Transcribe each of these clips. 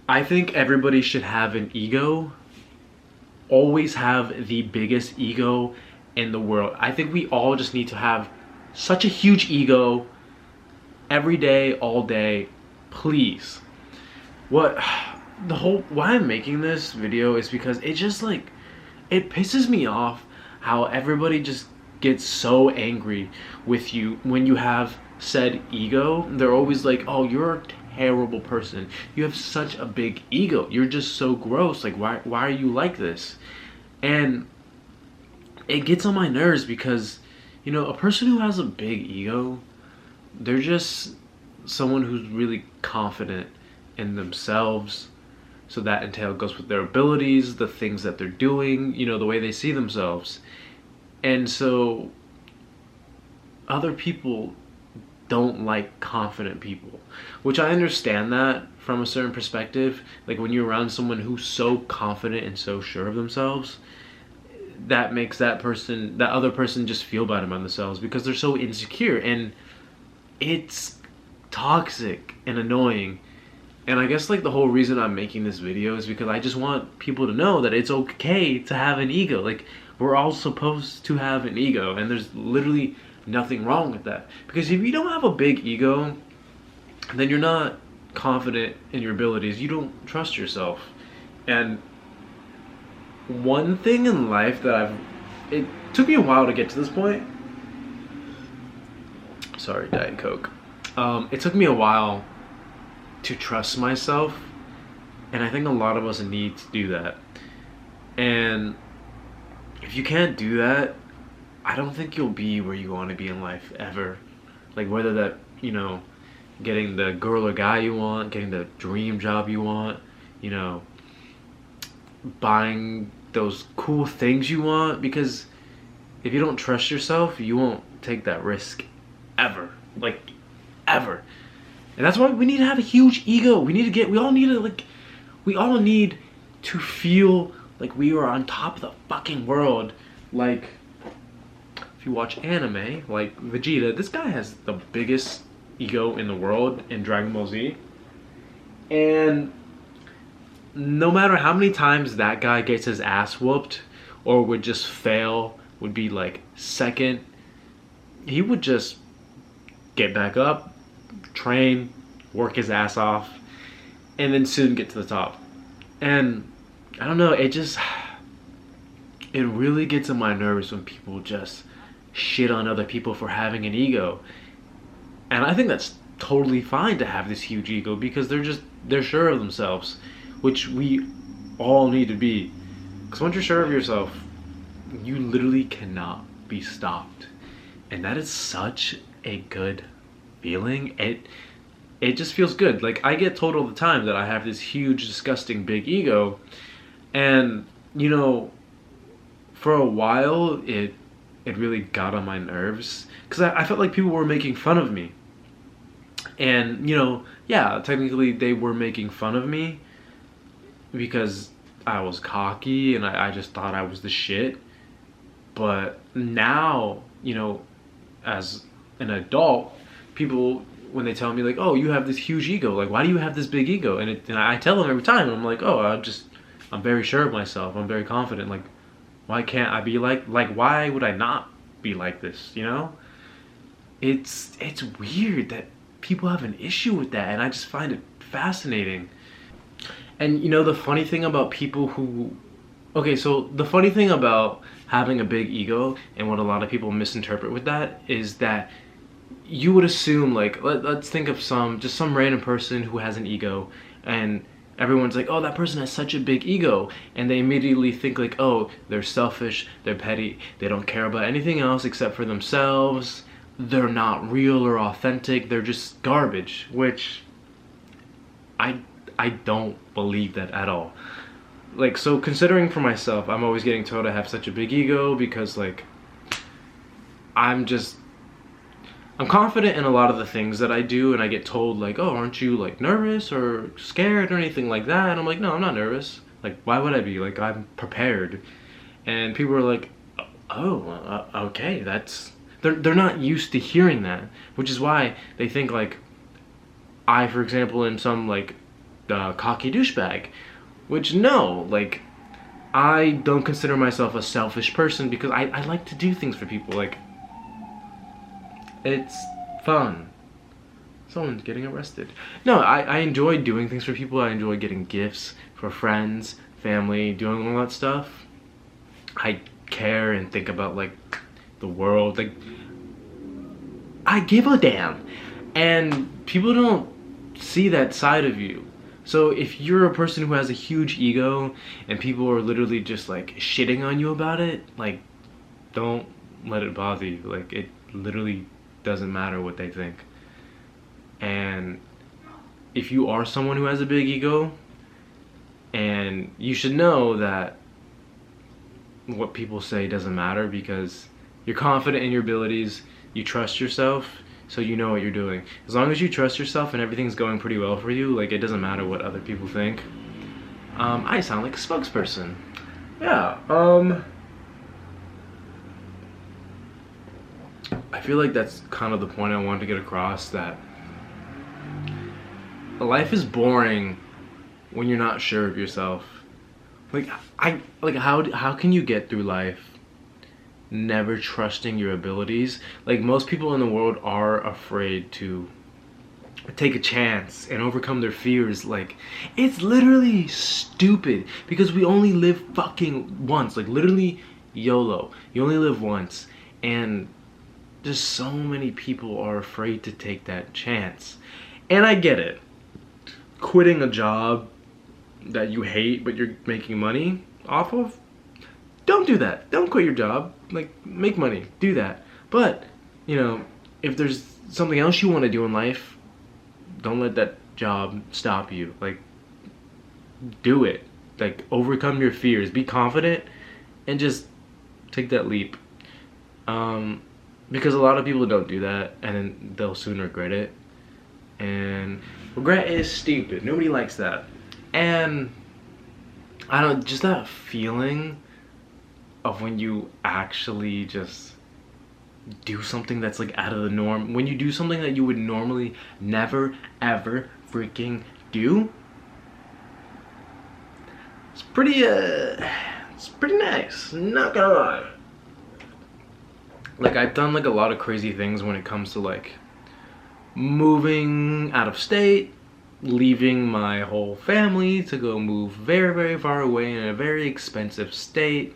I think everybody should have an ego, always have the biggest ego in the world. I think we all just need to have such a huge ego every day, all day, please. What the whole why I'm making this video is because it just like it pisses me off how everybody just gets so angry with you when you have said ego. They're always like, "Oh, you're a terrible person. You have such a big ego. You're just so gross. Like why are you like this?" And it gets on my nerves because a person who has a big ego, they're just someone who's really confident in themselves. So that entail goes with their abilities, the things that they're doing, the way they see themselves. And so other people don't like confident people, which I understand that from a certain perspective. Like when you're around someone who's so confident and so sure of themselves, that makes that other person just feel bad about themselves because they're so insecure, and it's toxic and annoying. And I guess like the whole reason I'm making this video is because I just want people to know that it's okay to have an ego. Like we're all supposed to have an ego, and there's literally nothing wrong with that. Because if you don't have a big ego, then you're not confident in your abilities. You don't trust yourself. And one thing in life that it took me a while to get to this point. Sorry, Diet Coke. It took me a while to trust myself, and I think a lot of us need to do that. And if you can't do that, I don't think you'll be where you want to be in life ever. Like whether that, getting the girl or guy you want, getting the dream job you want, buying those cool things you want, because if you don't trust yourself, you won't take that risk ever. Like ever. And that's why we need to have a huge ego. We all need to feel like we are on top of the fucking world. Like if you watch anime, like Vegeta, this guy has the biggest ego in the world in Dragon Ball Z. And no matter how many times that guy gets his ass whooped or would just fail, would be like second, he would just get back up, train, work his ass off, and then soon get to the top. And I don't know, it really gets on my nerves when people just shit on other people for having an ego. And I think that's totally fine to have this huge ego because they're sure of themselves, which we all need to be. Because once you're sure of yourself, you literally cannot be stopped. And that is such a good feeling. It just feels good. Like I get told all the time that I have this huge, disgusting, big ego. And, for a while, it really got on my nerves. Because I felt like people were making fun of me. And, yeah, technically they were making fun of me because I was cocky and I just thought I was the shit. But now, as an adult, people, when they tell me like, "Oh, you have this huge ego. Like, why do you have this big ego?" And I tell them every time, and I'm like, "Oh, I'm very sure of myself. I'm very confident. Like, why can't I be like why would I not be like this? It's weird that people have an issue with that, and I just find it fascinating. And the funny thing about people who the funny thing about having a big ego and what a lot of people misinterpret with that is that you would assume, like, let's think of some random person who has an ego, and everyone's like, "Oh, that person has such a big ego," and they immediately think like, "Oh, they're selfish, they're petty, they don't care about anything else except for themselves, they're not real or authentic, they're just garbage," which I don't believe that at all. Like, so considering for myself, I'm always getting told I have such a big ego because, like, I'm confident in a lot of the things that I do, and I get told like, "Oh, aren't you like nervous or scared or anything like that?" And I'm like, "No, I'm not nervous. Like, why would I be? Like, I'm prepared." And people are like, "Oh, okay, that's..." They're not used to hearing that, which is why they think like I, for example, am some like cocky douchebag. Which, no, like, I don't consider myself a selfish person because I like to do things for people. Like, it's fun. Someone's getting arrested. No, I enjoy doing things for people. I enjoy getting gifts for friends, family, doing all that stuff. I care and think about, like, the world. Like, I give a damn. And people don't see that side of you. So if you're a person who has a huge ego and people are literally just like shitting on you about it, like, don't let it bother you. Like, it literally doesn't matter what they think. And if you are someone who has a big ego, and you should know that what people say doesn't matter because you're confident in your abilities, you trust yourself, so you know what you're doing. As long as you trust yourself and everything's going pretty well for you, like, it doesn't matter what other people think. I sound like a spokesperson. Yeah, I feel like that's kind of the point I wanted to get across, that life is boring when you're not sure of yourself. Like, how can you get through life never trusting your abilities? Like, most people in the world are afraid to take a chance and overcome their fears. Like, it's literally stupid because we only live fucking once. Like, literally YOLO. You only live once. And just so many people are afraid to take that chance. And I get it. Quitting a job that you hate but you're making money off of, don't do that. Don't quit your job. Like, make money. Do that. But, you know, if there's something else you want to do in life, don't let that job stop you. Like, do it. Like, overcome your fears. Be confident and just take that leap. Because a lot of people don't do that, and then they'll soon regret it. And regret is stupid. Nobody likes that. And I don't, just that feeling of when you actually just do something that's like out of the norm, when you do something that you would normally never ever freaking do, it's pretty nice, not gonna lie. Like, I've done like a lot of crazy things when it comes to like moving out of state, leaving my whole family to go move very, very far away in a very expensive state.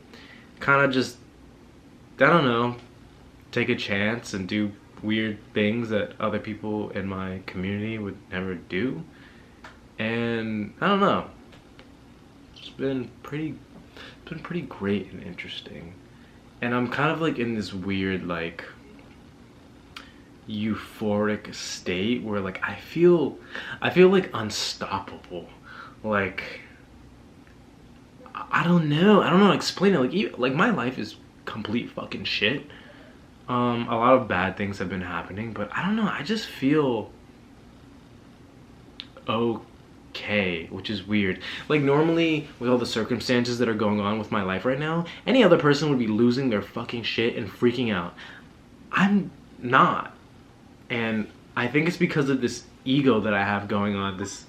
Kind of just, I don't know, take a chance and do weird things that other people in my community would never do. And I don't know, it's been pretty great and interesting. And I'm kind of like in this weird like euphoric state where like I feel like unstoppable. Like, I don't know how to explain it. Like, even, like, my life is complete fucking shit. A lot of bad things have been happening, but I don't know, I just feel okay, which is weird. Like, normally with all the circumstances that are going on with my life right now, any other person would be losing their fucking shit and freaking out. I'm not. And I think it's because of this ego that I have going on, this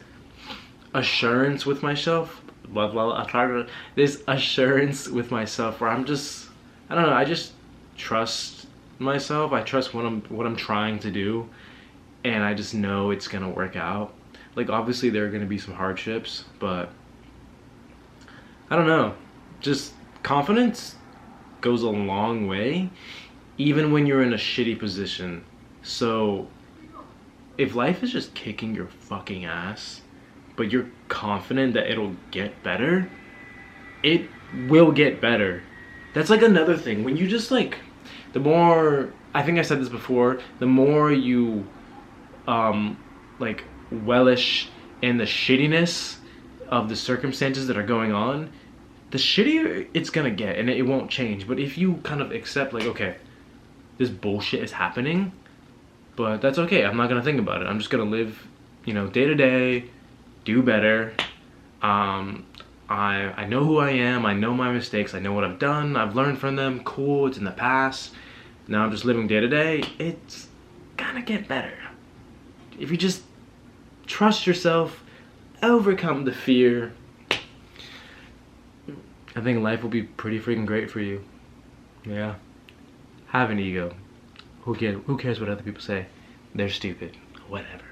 assurance with myself, this assurance with myself where I'm just, I don't know, I just trust myself. I trust what I'm trying to do, and I just know it's gonna work out. Like, obviously there are gonna be some hardships, but I don't know, just confidence goes a long way even when you're in a shitty position. So if life is just kicking your fucking ass, but you're confident that it'll get better, it will get better. That's like another thing. When you just like, the more, I think I said this before, the more you like relish in the shittiness of the circumstances that are going on, the shittier it's gonna get, and it won't change. But if you kind of accept like, okay, this bullshit is happening, but that's okay, I'm not gonna think about it, I'm just gonna live, you know, day to day, do better. I know who I am, I know my mistakes, I know what I've done, I've learned from them, cool, it's in the past. Now I'm just living day to day, it's gonna get better. If you just trust yourself, overcome the fear, I think life will be pretty freaking great for you. Yeah. Have an ego. Who cares what other people say? They're stupid. Whatever.